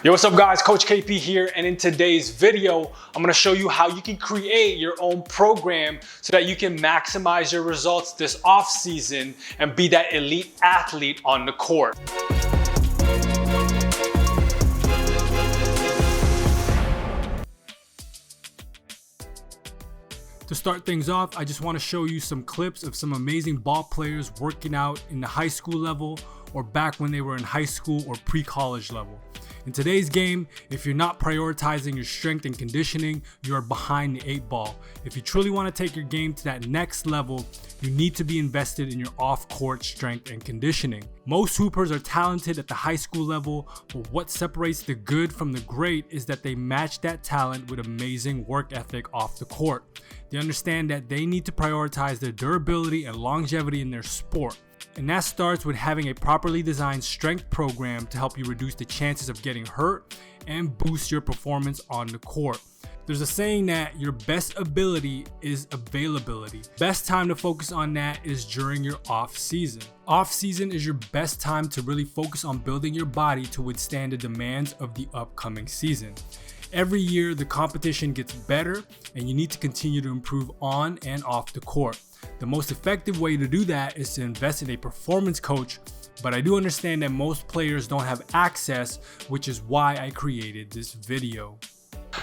Yo, what's up guys? Coach KP here, and in today's video, I'm gonna show you how you can create your own program so that you can maximize your results this off season and be that elite athlete on the court. To start things off, I just want to show you some clips of some amazing ball players working out in the high school level or back when they were in high school or pre-college level. In today's game, if you're not prioritizing your strength and conditioning, you are behind the 8 ball. If you truly want to take your game to that next level, you need to be invested in your off-court strength and conditioning. Most hoopers are talented at the high school level, but what separates the good from the great is that they match that talent with amazing work ethic off the court. They understand that they need to prioritize their durability and longevity in their sport. And that starts with having a properly designed strength program to help you reduce the chances of getting hurt and boost your performance on the court. There's a saying that your best ability is availability. Best time to focus on that is during your off season. Off season is your best time to really focus on building your body to withstand the demands of the upcoming season. Every year, the competition gets better and you need to continue to improve on and off the court. The most effective way to do that is to invest in a performance coach, but I do understand that most players don't have access, which is why I created this video.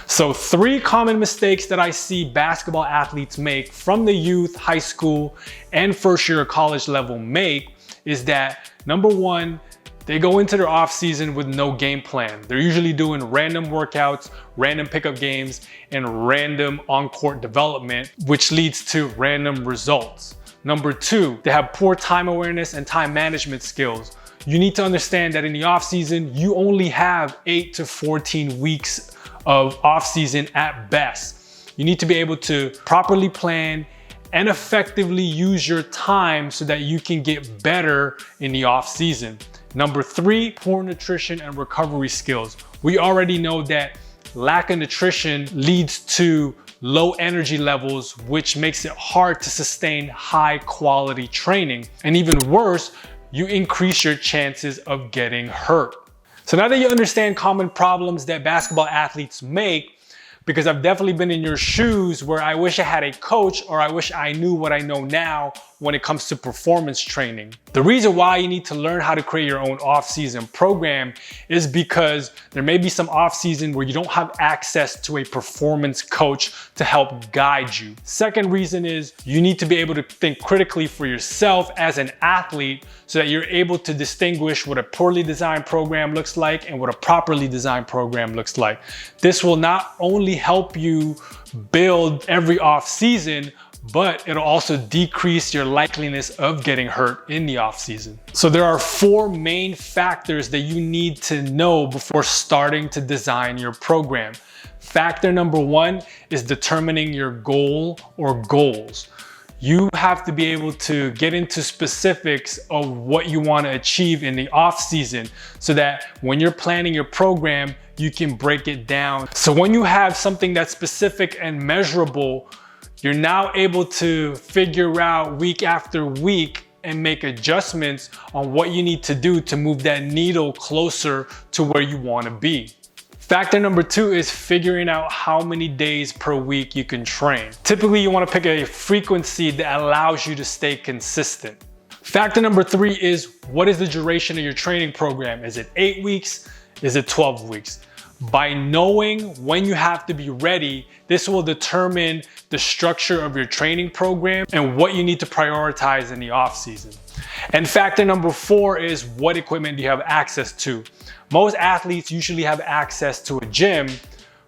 So 3 common mistakes that I see basketball athletes make from the youth, high school, and first year college level make is that number 1, they go into their off season with no game plan. They're usually doing random workouts, random pickup games, and random on-court development, which leads to random results. Number 2, they have poor time awareness and time management skills. You need to understand that in the off season, you only have 8 to 14 weeks of off season at best. You need to be able to properly plan and effectively use your time so that you can get better in the off season. Number 3, poor nutrition and recovery skills. We already know that lack of nutrition leads to low energy levels, which makes it hard to sustain high quality training. And even worse, you increase your chances of getting hurt. So now that you understand common problems that basketball athletes make, because I've definitely been in your shoes where I wish I had a coach or I wish I knew what I know now when it comes to performance training. The reason why you need to learn how to create your own off-season program is because there may be some off-season where you don't have access to a performance coach to help guide you. Second reason is you need to be able to think critically for yourself as an athlete so that you're able to distinguish what a poorly designed program looks like and what a properly designed program looks like. This will not only help you build every off season, but it'll also decrease your likeliness of getting hurt in the off season. So there are 4 main factors that you need to know before starting to design your program. Factor number 1 is determining your goal or goals. You have to be able to get into specifics of what you want to achieve in the off season so that when you're planning your program, you can break it down. So when you have something that's specific and measurable, you're now able to figure out week after week and make adjustments on what you need to do to move that needle closer to where you want to be. Factor number 2 is figuring out how many days per week you can train. Typically, you want to pick a frequency that allows you to stay consistent. Factor number 3 is what is the duration of your training program? Is it 8 weeks? Is it 12 weeks? By knowing when you have to be ready, this will determine the structure of your training program and what you need to prioritize in the off season. And factor number 4 is what equipment do you have access to? Most athletes usually have access to a gym,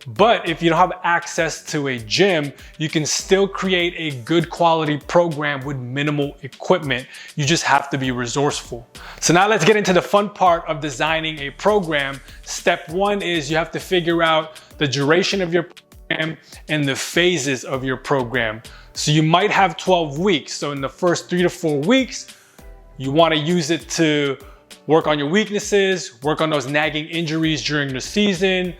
but if you don't have access to a gym, you can still create a good quality program with minimal equipment. You just have to be resourceful. So now let's get into the fun part of designing a program. Step 1 is you have to figure out the duration of your program and the phases of your program. So you might have 12 weeks. So in the first 3 to 4 weeks, you want to use it to work on your weaknesses, work on those nagging injuries during the season,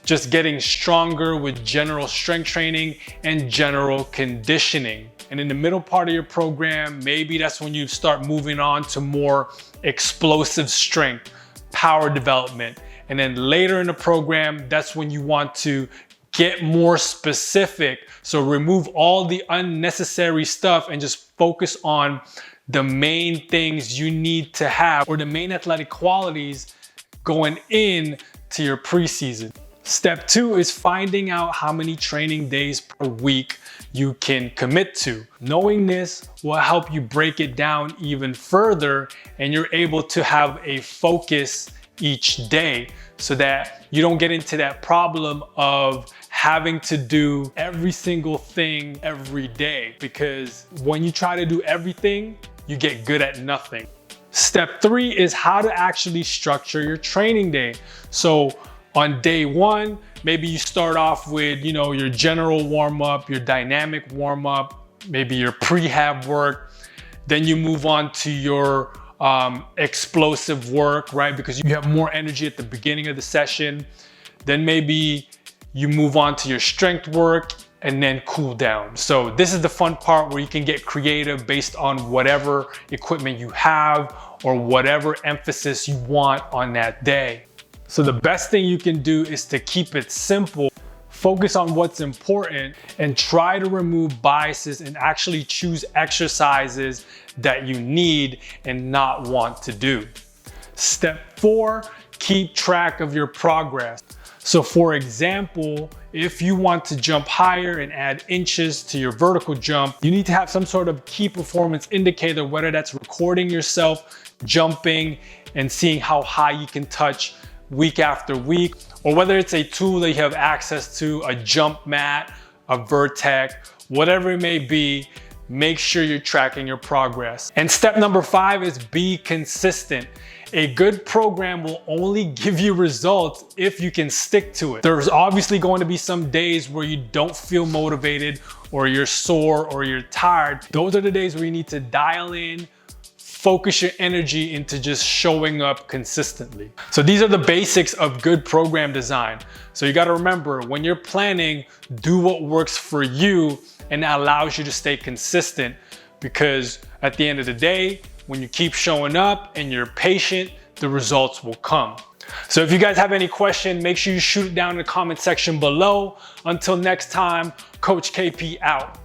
just getting stronger with general strength training and general conditioning. And in the middle part of your program, maybe that's when you start moving on to more explosive strength, power development, And then later in the program, that's when you want to get more specific. So remove all the unnecessary stuff and just focus on the main things you need to have, or the main athletic qualities going in to your preseason. Step 2 is finding out how many training days per week you can commit to. Knowing this will help you break it down even further, and you're able to have a focus each day so that you don't get into that problem of having to do every single thing every day, because when you try to do everything, you get good at nothing. Step 3 is how to actually structure your training day. So on day 1, maybe you start off with, your general warm-up, your dynamic warm-up, maybe your prehab work. Then you move on to your explosive work, right? Because you have more energy at the beginning of the session. Then maybe you move on to your strength work and then cool down. So this is the fun part where you can get creative based on whatever equipment you have or whatever emphasis you want on that day. So the best thing you can do is to keep it simple, focus on what's important, and try to remove biases and actually choose exercises that you need and not want to do. Step 4, keep track of your progress. So for example, if you want to jump higher and add inches to your vertical jump, you need to have some sort of key performance indicator, whether that's recording yourself jumping and seeing how high you can touch week after week, or whether it's a tool that you have access to, a jump mat, a Vertec, whatever it may be. Make sure you're tracking your progress. And step number 5 is be consistent. A good program will only give you results if you can stick to it. There's obviously going to be some days where you don't feel motivated, or you're sore, or you're tired. Those are the days where you need to dial in, focus your energy into just showing up consistently. So these are the basics of good program design. So you got to remember, when you're planning, do what works for you and that allows you to stay consistent, because at the end of the day, when you keep showing up and you're patient, the results will come. So if you guys have any question, make sure you shoot it down in the comment section below. Until next time, Coach KP out.